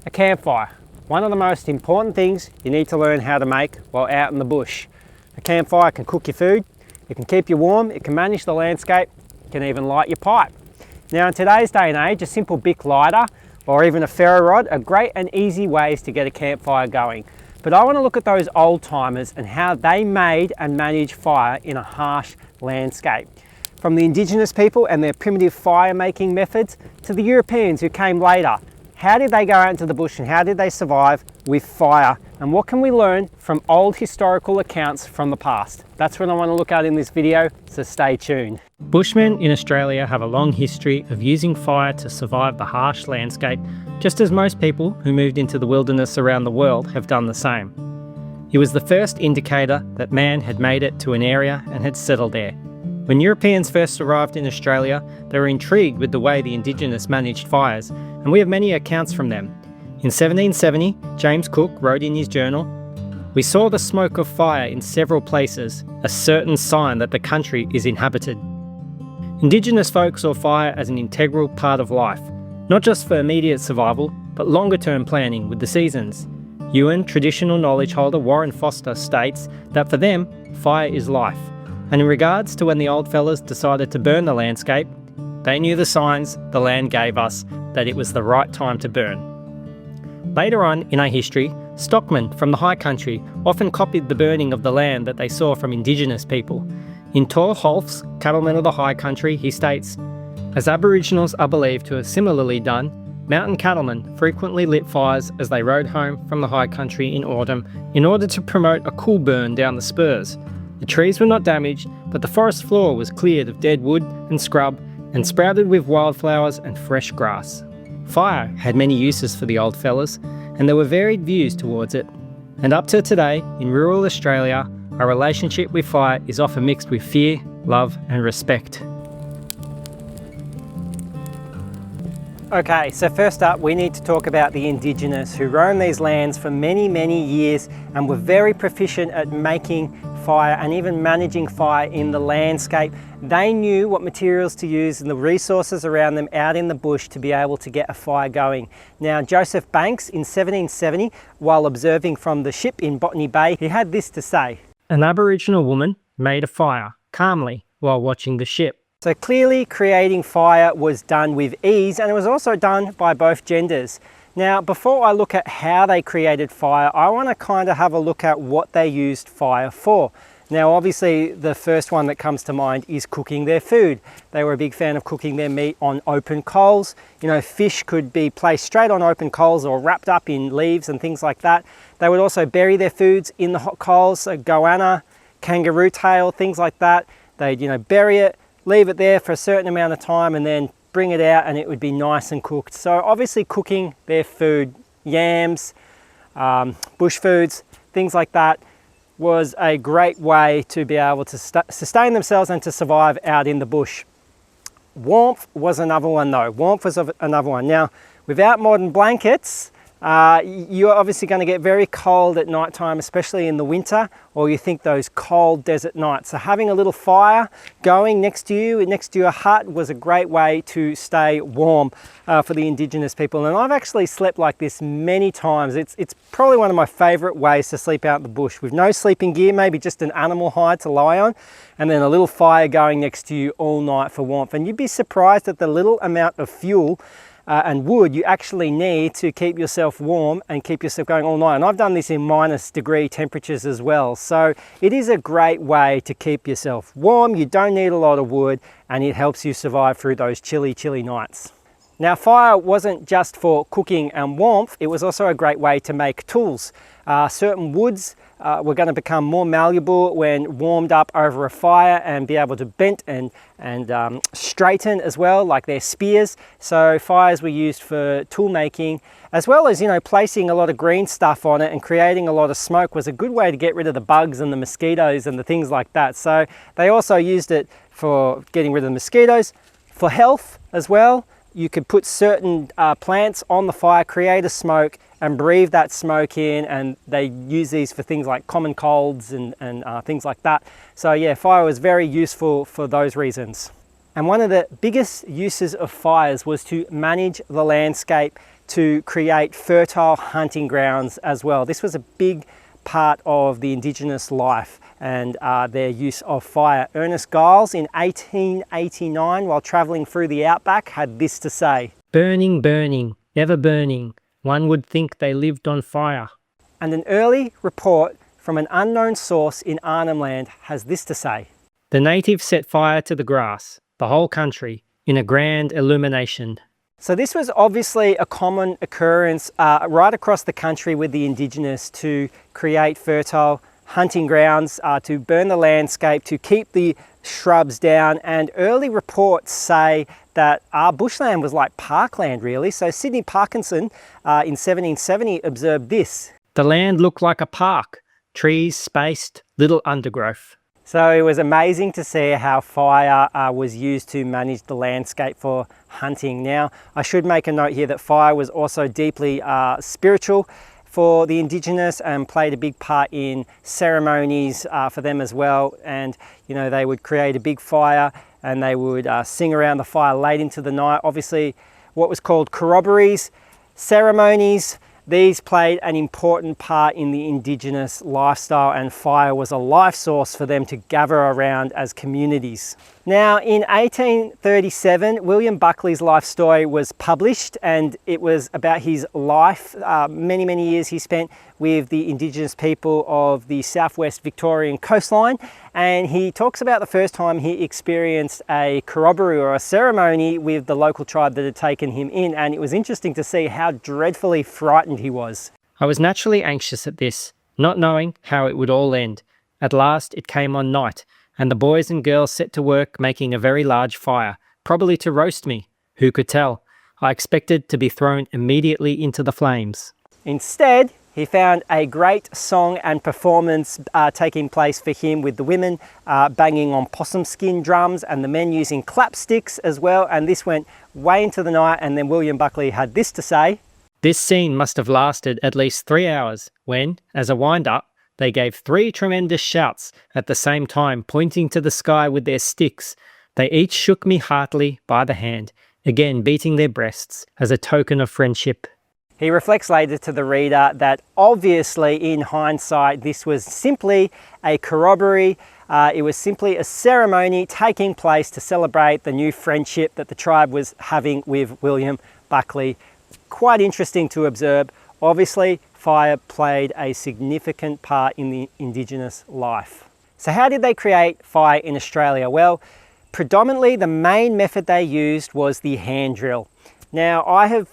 A campfire, one of the most important things you need to learn how to make while out in the bush. A campfire can cook your food, it can keep you warm, it can manage the landscape, it can even light your pipe. Now in today's day and age, a simple Bic lighter or even a ferro rod are great and easy ways to get a campfire going. But I want to look at those old timers and how they made and managed fire in a harsh landscape. From the Indigenous people and their primitive fire making methods to the Europeans who came later. How did they go out into the bush and how did they survive with fire? And what can we learn from old historical accounts from the past? That's what I want to look at in this video, so stay tuned. Bushmen in Australia have a long history of using fire to survive the harsh landscape, just as most people who moved into the wilderness around the world have done the same. It was the first indicator that man had made it to an area and had settled there. When Europeans first arrived in Australia, they were intrigued with the way the Indigenous managed fires, and we have many accounts from them. In 1770, James Cook wrote in his journal, "We saw the smoke of fire in several places, a certain sign that the country is inhabited." Indigenous folk saw fire as an integral part of life, not just for immediate survival, but longer-term planning with the seasons. Yuin traditional knowledge holder Warren Foster states that for them, fire is life. And in regards to when the old fellas decided to burn the landscape, they knew the signs the land gave us that it was the right time to burn. Later on in our history, stockmen from the high country often copied the burning of the land that they saw from Indigenous people. In Tor Holf's Cattlemen of the High Country, he states, "As Aboriginals are believed to have similarly done, mountain cattlemen frequently lit fires as they rode home from the high country in autumn in order to promote a cool burn down the spurs. The trees were not damaged, but the forest floor was cleared of dead wood and scrub and sprouted with wildflowers and fresh grass." Fire had many uses for the old fellas, and there were varied views towards it. And up to today, in rural Australia, our relationship with fire is often mixed with fear, love and respect. Okay, so first up we need to talk about the Indigenous who roamed these lands for many, many years and were very proficient at making fire and even managing fire in the landscape. They knew what materials to use and the resources around them out in the bush to be able to get a fire going. Now, Joseph Banks in 1770, while observing from the ship in Botany Bay, he had this to say. "An Aboriginal woman made a fire calmly while watching the ship." So clearly creating fire was done with ease, and it was also done by both genders. Now, before I look at how they created fire, I want to kind of have a look at what they used fire for. Now, obviously, the first one that comes to mind is cooking their food. They were a big fan of cooking their meat on open coals. You know, fish could be placed straight on open coals or wrapped up in leaves and things like that. They would also bury their foods in the hot coals, so goanna, kangaroo tail, things like that. They'd, bury it, leave it there for a certain amount of time and then bring it out and it would be nice and cooked. So obviously cooking their food, yams, bush foods, things like that, was a great way to be able to sustain themselves and to survive out in the bush. Warmth was another one though. Warmth was another one. Now, without modern blankets, you're obviously going to get very cold at night time, especially in the winter, or you think those cold desert nights. So having a little fire going next to you, next to your hut, was a great way to stay warm for the Indigenous people. And I've actually slept like this many times. It's probably one of my favourite ways to sleep out in the bush, with no sleeping gear, maybe just an animal hide to lie on, and then a little fire going next to you all night for warmth. And you'd be surprised at the little amount of fuel and wood you actually need to keep yourself warm and keep yourself going all night. And I've done this in -degree temperatures as well. So it is a great way to keep yourself warm. You don't need a lot of wood and it helps you survive through those chilly, chilly nights. Now, fire wasn't just for cooking and warmth, it was also a great way to make tools. Certain woods were going to become more malleable when warmed up over a fire and be able to bend and straighten as well, like their spears. So fires were used for tool making, as well as, placing a lot of green stuff on it and creating a lot of smoke was a good way to get rid of the bugs and the mosquitoes and the things like that. So they also used it for getting rid of the mosquitoes, for health as well. You could put certain plants on the fire, create a smoke and breathe that smoke in, and they use these for things like common colds and things like that. So yeah, fire was very useful for those reasons. And one of the biggest uses of fires was to manage the landscape, to create fertile hunting grounds as well. This was a big part of the Indigenous life and their use of fire. Ernest Giles in 1889, while travelling through the Outback, had this to say: "Burning, burning, ever burning, one would think they lived on fire." And an early report from an unknown source in Arnhem Land has this to say: "The natives set fire to the grass, the whole country, in a grand illumination." So this was obviously a common occurrence right across the country with the Indigenous to create fertile hunting grounds, to burn the landscape, to keep the shrubs down. And early reports say that our bushland was like parkland, really. So Sidney Parkinson in 1770 observed this: "The land looked like a park, trees spaced, little undergrowth." So it was amazing to see how fire was used to manage the landscape for hunting. Now, I should make a note here that fire was also deeply spiritual for the Indigenous and played a big part in ceremonies for them as well. And, you know, they would create a big fire and they would sing around the fire late into the night. Obviously, what was called corroborees, ceremonies, these played an important part in the Indigenous lifestyle, and fire was a life source for them to gather around as communities. Now, in 1837, William Buckley's life story was published, and it was about his life, many years he spent with the Indigenous people of the southwest Victorian coastline. And he talks about the first time he experienced a corroboree or a ceremony with the local tribe that had taken him in. And it was interesting to see how dreadfully frightened he was. "I was naturally anxious at this, not knowing how it would all end. At last it came on night, and the boys and girls set to work making a very large fire, probably to roast me. Who could tell? I expected to be thrown immediately into the flames." Instead, he found a great song and performance taking place for him, with the women banging on possum skin drums and the men using clapsticks as well. And this went way into the night. And then William Buckley had this to say: "This scene must have lasted at least 3 hours when, as a wind-up, they gave 3 tremendous shouts at the same time, pointing to the sky with their sticks. They each shook me heartily by the hand, again beating their breasts as a token of friendship." He reflects later to the reader that obviously in hindsight this was simply a corroboree. It was simply a ceremony taking place to celebrate the new friendship that the tribe was having with William Buckley. Quite interesting to observe. Obviously, fire played a significant part in the Indigenous life. So how did they create fire in Australia? Well, predominantly the main method they used was the hand drill. Now, I've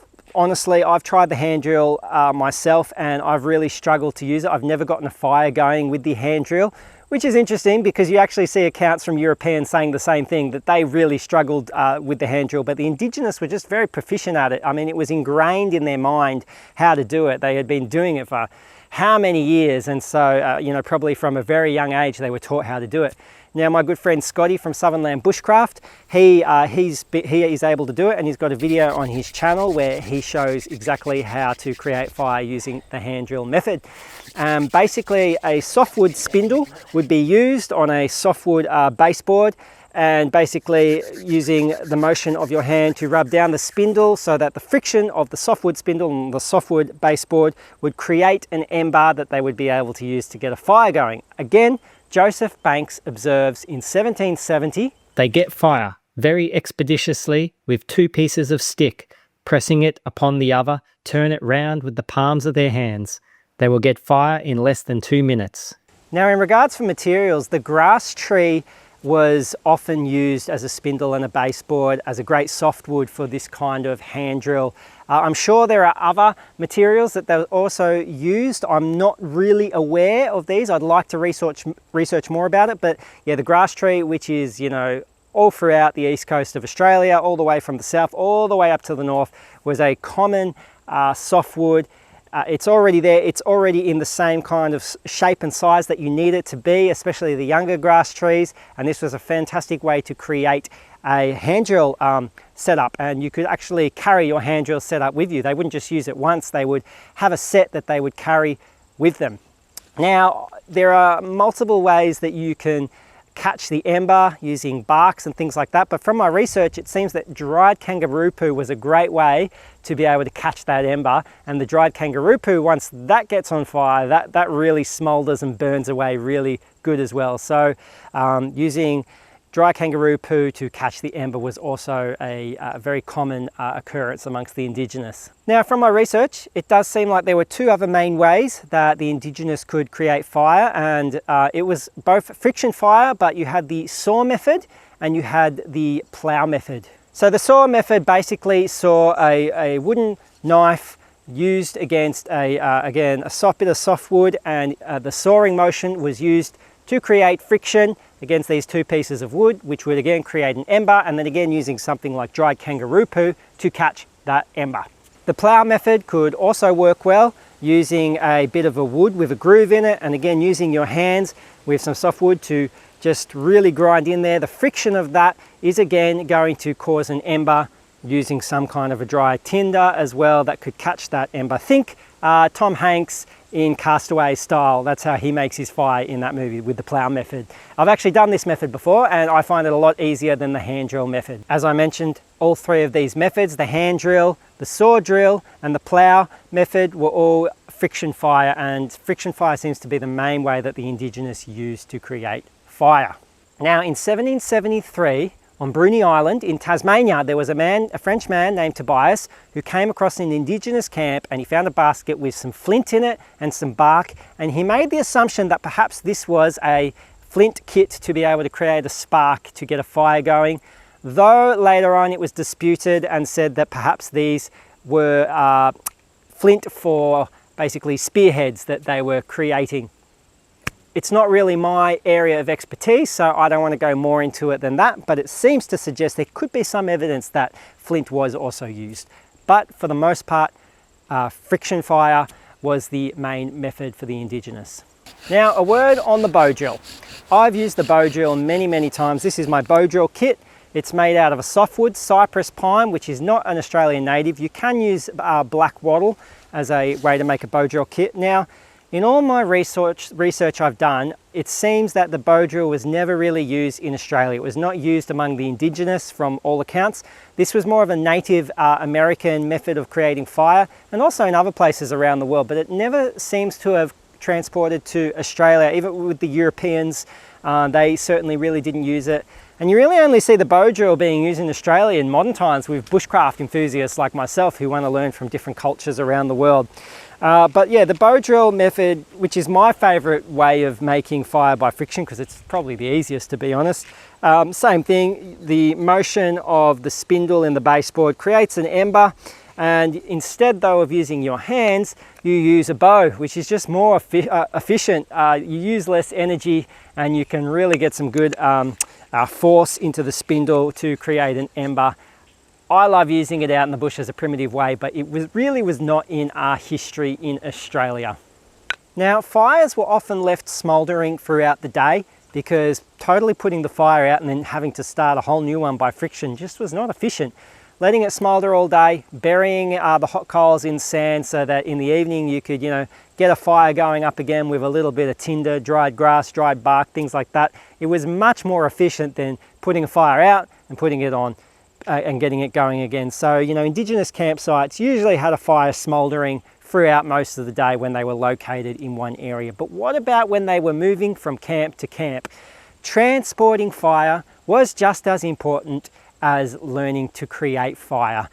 tried the hand drill myself, and I've really struggled to use it. I've never gotten a fire going with the hand drill, which is interesting because you actually see accounts from Europeans saying the same thing, that they really struggled with the hand drill, but the Indigenous were just very proficient at it. I mean, it was ingrained in their mind how to do it. They had been doing it for how many years, and so, you know, probably from a very young age they were taught how to do it. Now, my good friend Scotty from Southern Land Bushcraft, he is able to do it, and he's got a video on his channel where he shows exactly how to create fire using the hand drill method. Basically, a softwood spindle would be used on a softwood baseboard, and basically using the motion of your hand to rub down the spindle so that the friction of the softwood spindle and the softwood baseboard would create an ember that they would be able to use to get a fire going. Again, Joseph Banks observes in 1770, "They get fire very expeditiously with 2 pieces of stick, pressing it upon the other, turn it round with the palms of their hands. They will get fire in less than 2 minutes." Now, in regards for materials, the grass tree was often used as a spindle and a baseboard, as a great softwood for this kind of hand drill. I'm sure there are other materials that they also used. I'm not really aware of these. I'd like to research more about it, but yeah, the grass tree, which is, you know, all throughout the east coast of Australia, all the way from the south, all the way up to the north, was a common softwood. It's already there, it's already in the same kind of shape and size that you need it to be, especially the younger grass trees, and this was a fantastic way to create a hand drill setup, and you could actually carry your hand drill setup with you. They wouldn't just use it once, they would have a set that they would carry with them. Now, there are multiple ways that you can catch the ember using barks and things like that. But from my research, it seems that dried kangaroo poo was a great way to be able to catch that ember. And the dried kangaroo poo, once that gets on fire, that really smolders and burns away really good as well. So using dry kangaroo poo to catch the ember was also a very common occurrence amongst the Indigenous. Now, from my research, it does seem like there were two other main ways that the Indigenous could create fire, and it was both friction fire, but you had the saw method and you had the plough method. So the saw method basically saw a wooden knife used against again, a soft bit of softwood, and the sawing motion was used to create friction against these two pieces of wood, which would again create an ember, and then again using something like dried kangaroo poo to catch that ember. The plough method could also work well using a bit of a wood with a groove in it, and again using your hands with some softwood to just really grind in there. The friction of that is again going to cause an ember, using some kind of a dry tinder as well that could catch that ember. Think Tom Hanks in Castaway style. That's how he makes his fire in that movie, with the plough method. I've actually done this method before, and I find it a lot easier than the hand drill method. As I mentioned, all three of these methods, the hand drill, the saw drill, and the plough method, were all friction fire, and friction fire seems to be the main way that the Indigenous used to create fire. Now, in 1773, on Bruny Island in Tasmania, there was a French man named Tobias, who came across an Indigenous camp, and he found a basket with some flint in it and some bark, and he made the assumption that perhaps this was a flint kit to be able to create a spark to get a fire going, though later on it was disputed and said that perhaps these were flint for basically spearheads that they were creating. It's not really my area of expertise, so I don't want to go more into it than that, but it seems to suggest there could be some evidence that flint was also used. But for the most part, friction fire was the main method for the Indigenous. Now, a word on the bow drill. I've used the bow drill many, many times. This is my bow drill kit. It's made out of a softwood, cypress pine, which is not an Australian native. You can use black wattle as a way to make a bow drill kit. Now, in all my research I've done, it seems that the bow drill was never really used in Australia. It was not used among the Indigenous from all accounts. This was more of a Native American method of creating fire, and also in other places around the world, but it never seems to have transported to Australia. Even with the Europeans, they certainly really didn't use it. And you really only see the bow drill being used in Australia in modern times with bushcraft enthusiasts like myself who want to learn from different cultures around the world. But yeah, the bow drill method, which is my favorite way of making fire by friction, because it's probably the easiest, to be honest. Same thing, the motion of the spindle in the baseboard creates an ember, and instead though of using your hands, you use a bow, which is just more efficient. You use less energy, and you can really get some good force into the spindle to create an ember. I love using it out in the bush as a primitive way, but it really was not in our history in Australia. Now, fires were often left smouldering throughout the day, because totally putting the fire out and then having to start a whole new one by friction just was not efficient. Letting it smoulder all day, burying the hot coals in sand so that in the evening you could, get a fire going up again with a little bit of tinder, dried grass, dried bark, things like that. It was much more efficient than putting a fire out and putting it on and getting it going again. So, Indigenous campsites usually had a fire smouldering throughout most of the day when they were located in one area. But what about when they were moving from camp to camp? Transporting fire was just as important as learning to create fire.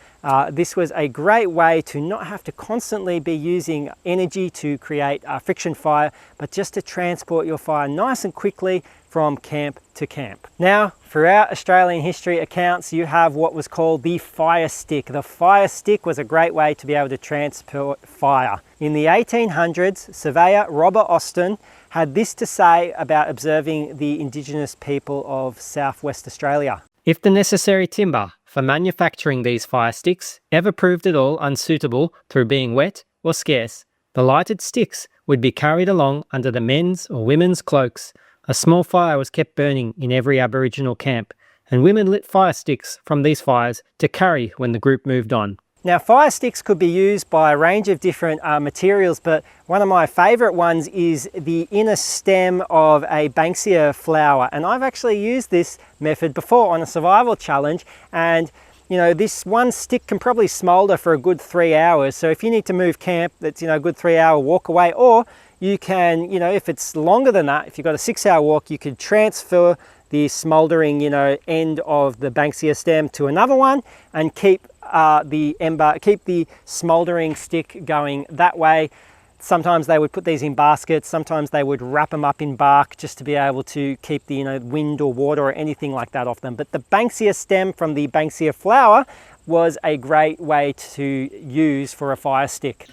This was a great way to not have to constantly be using energy to create friction fire, but just to transport your fire nice and quickly from camp to camp. Now, throughout Australian history accounts, you have what was called the fire stick. The fire stick was a great way to be able to transport fire. In the 1800s, surveyor Robert Austin had this to say about observing the Indigenous people of Southwest Australia. If the necessary timber for manufacturing these fire sticks ever proved at all unsuitable through being wet or scarce, the lighted sticks would be carried along under the men's or women's cloaks. A small fire was kept burning in every Aboriginal camp, and women lit fire sticks from these fires to carry when the group moved on. Now, fire sticks could be used by a range of different materials, but one of my favorite ones is the inner stem of a banksia flower. And I've actually used this method before on a survival challenge, and you know, this one stick can probably smolder for a good 3 hours. So if you need to move camp, that's, you know, a good 3 hour walk away, or you can, you know, if it's longer than that, if you've got a 6 hour walk, you could transfer the smoldering, you know, end of the banksia stem to another one and keep the smoldering stick going that way. Sometimes they would put these in baskets, sometimes they would wrap them up in bark just to be able to keep the, you know, wind or water or anything like that off them. But the banksia stem from the banksia flower was a great way to use for a fire stick.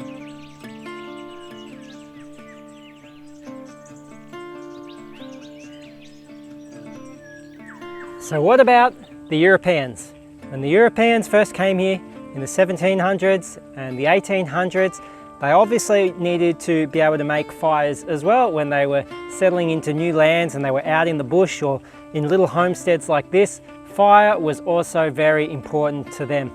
So what about the Europeans? When the Europeans first came here in the 1700s and the 1800s, they obviously needed to be able to make fires as well when they were settling into new lands and they were out in the bush or in little homesteads like this. Fire was also very important to them.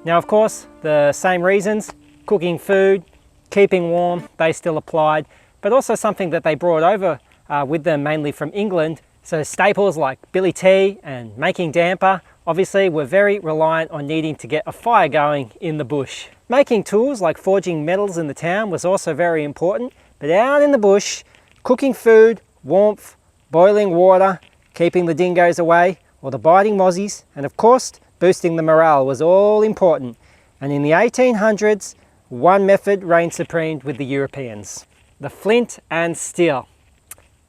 Now, of course, the same reasons, cooking food, keeping warm, they still applied, but also something that they brought over with them mainly from England. So staples like billy tea and making damper obviously were very reliant on needing to get a fire going in the bush. Making tools like forging metals in the town was also very important, but out in the bush, cooking food, warmth, boiling water, keeping the dingoes away or the biting mozzies, and of course boosting the morale was all important. And in the 1800s, one method reigned supreme with the Europeans: the flint and steel.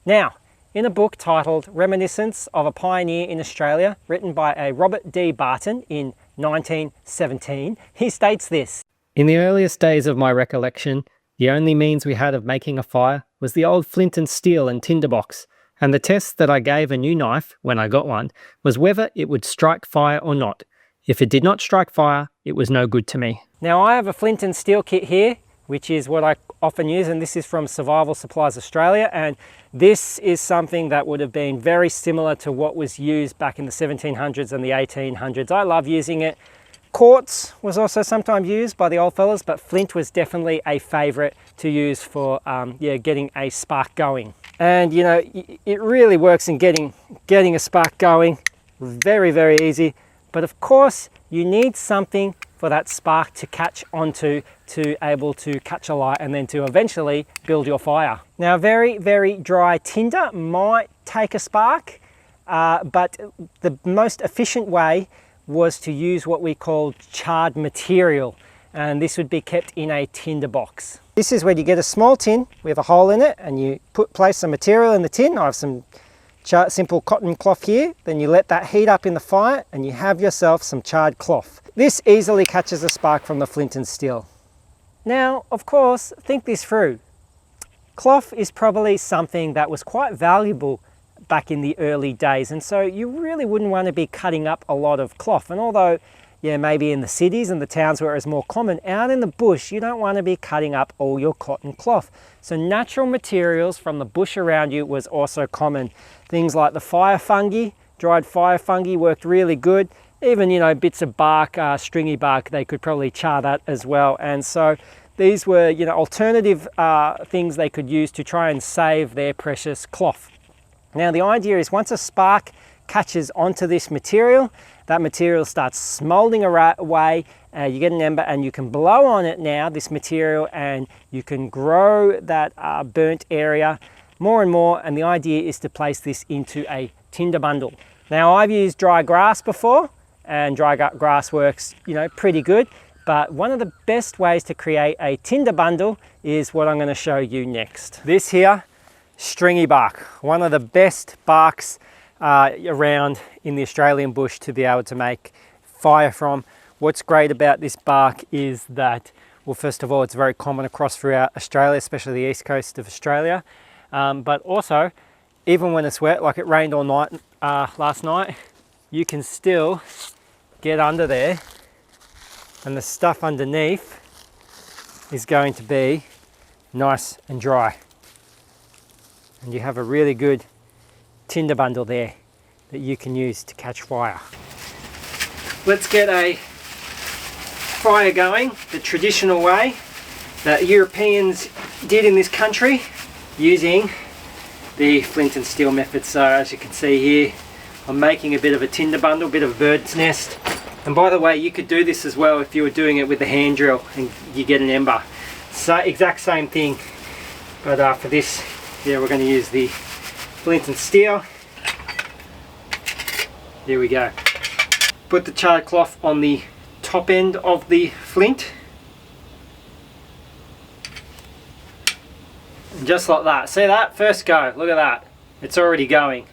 Now, in a book titled Reminiscence of a Pioneer in Australia, written by a Robert D. Barton in 1917, he states this: In the earliest days of my recollection, the only means we had of making a fire was the old flint and steel and tinderbox, and the test that I gave a new knife, when I got one, was whether it would strike fire or not. If it did not strike fire, it was no good to me. Now, I have a flint and steel kit here, which is what I often use, and this is from Survival Supplies Australia, and this is something that would have been very similar to what was used back in the 1700s and the 1800s. I love using it. Quartz was also sometimes used by the old fellas, but flint was definitely a favorite to use for getting a spark going. And you know, it really works in getting a spark going. Very, very easy. But of course, you need something for that spark to catch onto, to able to catch a light and then to eventually build your fire. Now, very, very dry tinder might take a spark, but the most efficient way was to use what we call charred material, and this would be kept in a tinder box. This is where you get a small tin with a hole in it, and you place some material in the tin. I have some simple cotton cloth here. Then you let that heat up in the fire and you have yourself some charred cloth. This easily catches a spark from the flint and steel. Now, of course, think this through. Cloth is probably something that was quite valuable back in the early days, and so you really wouldn't want to be cutting up a lot of cloth. And although, yeah, maybe in the cities and the towns where it was more common, out in the bush you don't want to be cutting up all your cotton cloth. So natural materials from the bush around you was also common. Things like the fire fungi, dried fire fungi worked really good. Even, you know, bits of bark, stringy bark, they could probably char that as well. And so these were, you know, alternative things they could use to try and save their precious cloth. Now, the idea is once a spark catches onto this material, that material starts smouldering away, you get an ember and you can blow on it now, this material, and you can grow that burnt area more and more, and the idea is to place this into a tinder bundle. Now, I've used dry grass before, and dry grass works, you know, pretty good, but one of the best ways to create a tinder bundle is what I'm going to show you next. This here, stringy bark, one of the best barks around in the Australian bush to be able to make fire from. What's great about this bark is that, well, first of all, it's very common across throughout Australia, especially the east coast of Australia, but also even when it's wet, like it rained all night last night, you can still get under there and the stuff underneath is going to be nice and dry, and you have a really good tinder bundle there that you can use to catch fire. Let's get a fire going the traditional way that Europeans did in this country, using the flint and steel method. So as you can see here, I'm making a bit of a tinder bundle, a bit of a bird's nest. And by the way, you could do this as well if you were doing it with the hand drill and you get an ember. So exact same thing, but for this, yeah, we're going to use the flint and steel. There we go. Put the charred cloth on the top end of the flint. And just like that. See that? First go. Look at that. It's already going.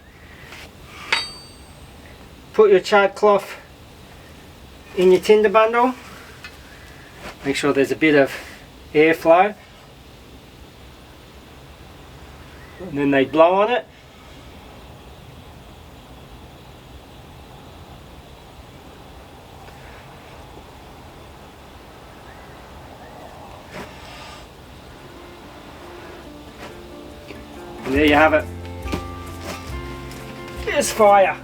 Put your charred cloth in your tinder bundle. Make sure there's a bit of airflow. And then they blow on it. And there you have it. There's fire.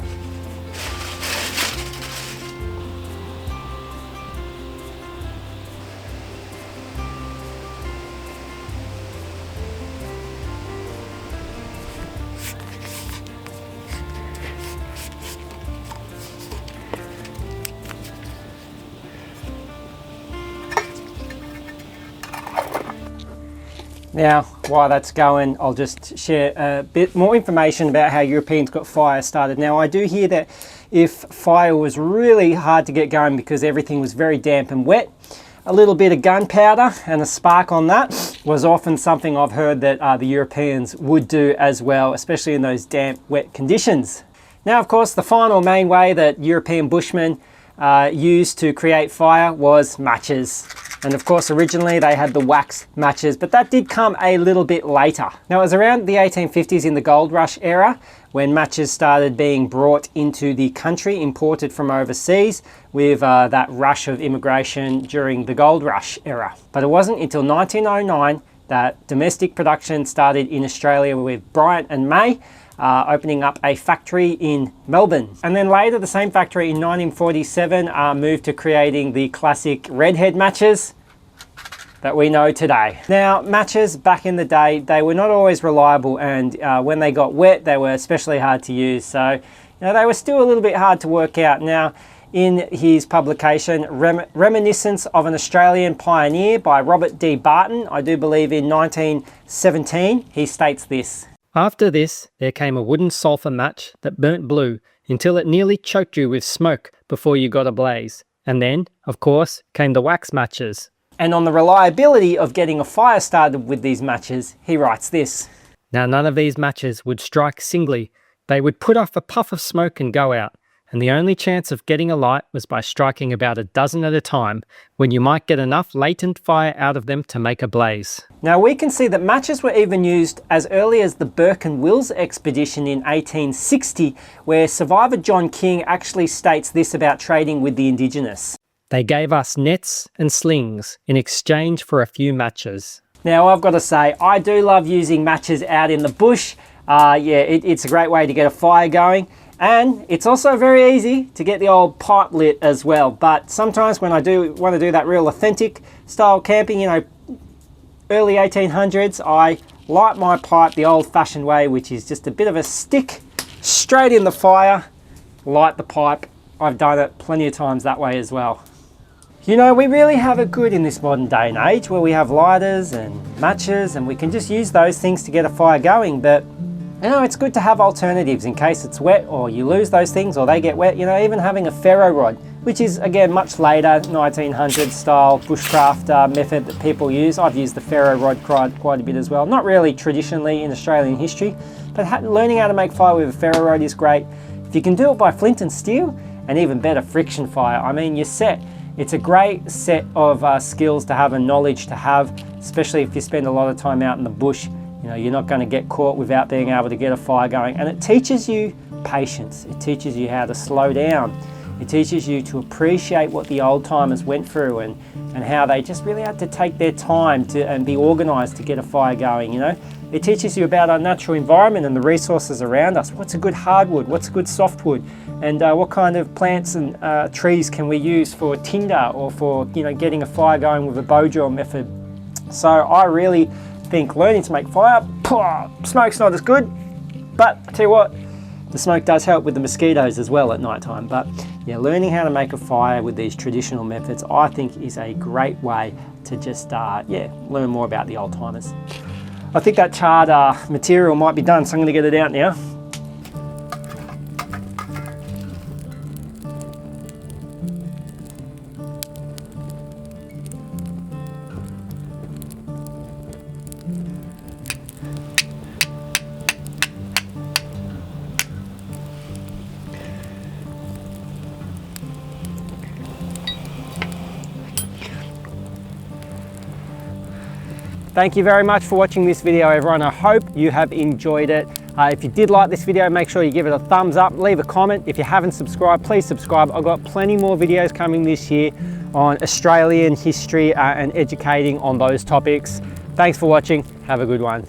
Now, while that's going, I'll just share a bit more information about how Europeans got fire started. Now, I do hear that if fire was really hard to get going because everything was very damp and wet, a little bit of gunpowder and a spark on that was often something I've heard that the Europeans would do as well, especially in those damp, wet conditions. Now, of course, the final main way that European Bushmen used to create fire was matches. And of course, originally they had the wax matches, but that did come a little bit later. Now, it was around the 1850s in the gold rush era when matches started being brought into the country, imported from overseas with that rush of immigration during the gold rush era. But it wasn't until 1909 that domestic production started in Australia with Bryant and May, opening up a factory in Melbourne. And then later, the same factory in 1947 moved to creating the classic redhead matches that we know today. Now, matches back in the day, they were not always reliable, and when they got wet, they were especially hard to use. So, you know, they were still a little bit hard to work out. Now, in his publication, Reminiscence of an Australian Pioneer by Robert D. Barton, I do believe in 1917, he states this. After this, there came a wooden sulphur match that burnt blue until it nearly choked you with smoke before you got a blaze. And then, of course, came the wax matches. And on the reliability of getting a fire started with these matches, he writes this. Now, none of these matches would strike singly. They would put off a puff of smoke and go out. And the only chance of getting a light was by striking about a dozen at a time, when you might get enough latent fire out of them to make a blaze. Now, we can see that matches were even used as early as the Burke and Wills expedition in 1860, where survivor John King actually states this about trading with the Indigenous. They gave us nets and slings in exchange for a few matches. Now, I've got to say, I do love using matches out in the bush. It's a great way to get a fire going. And it's also very easy to get the old pipe lit as well. But sometimes when I do want to do that real authentic style camping, you know, early 1800s, I light my pipe the old fashioned way, which is just a bit of a stick straight in the fire, light the pipe. I've done it plenty of times that way as well. You know, we really have it good in this modern day and age where we have lighters and matches and we can just use those things to get a fire going. But you know, it's good to have alternatives in case it's wet or you lose those things or they get wet. You know, even having a ferro rod, which is again much later 1900s style bushcraft method that people use. I've used the ferro rod quite a bit as well. Not really traditionally in Australian history, but learning how to make fire with a ferro rod is great. If you can do it by flint and steel, and even better, friction fire, I mean, you're set. It's a great set of skills to have and knowledge to have, especially if you spend a lot of time out in the bush. You know, you're not going to get caught without being able to get a fire going. And it teaches you patience. It teaches you how to slow down. It teaches you to appreciate what the old timers went through and how they just really had to take their time and be organised to get a fire going, you know. It teaches you about our natural environment and the resources around us. What's a good hardwood? What's a good softwood? And what kind of plants and trees can we use for tinder or for, you know, getting a fire going with a bow drill method. So I really think learning to make fire, smoke's not as good, but I tell you what, the smoke does help with the mosquitoes as well at night time. But yeah, learning how to make a fire with these traditional methods, I think is a great way to just, learn more about the old timers. I think that charred material might be done, so I'm going to get it out now. Thank you very much for watching this video, everyone. I hope you have enjoyed it. If you did like this video, make sure you give it a thumbs up, leave a comment. If you haven't subscribed, please subscribe. I've got plenty more videos coming this year on Australian history and educating on those topics. Thanks for watching. Have a good one.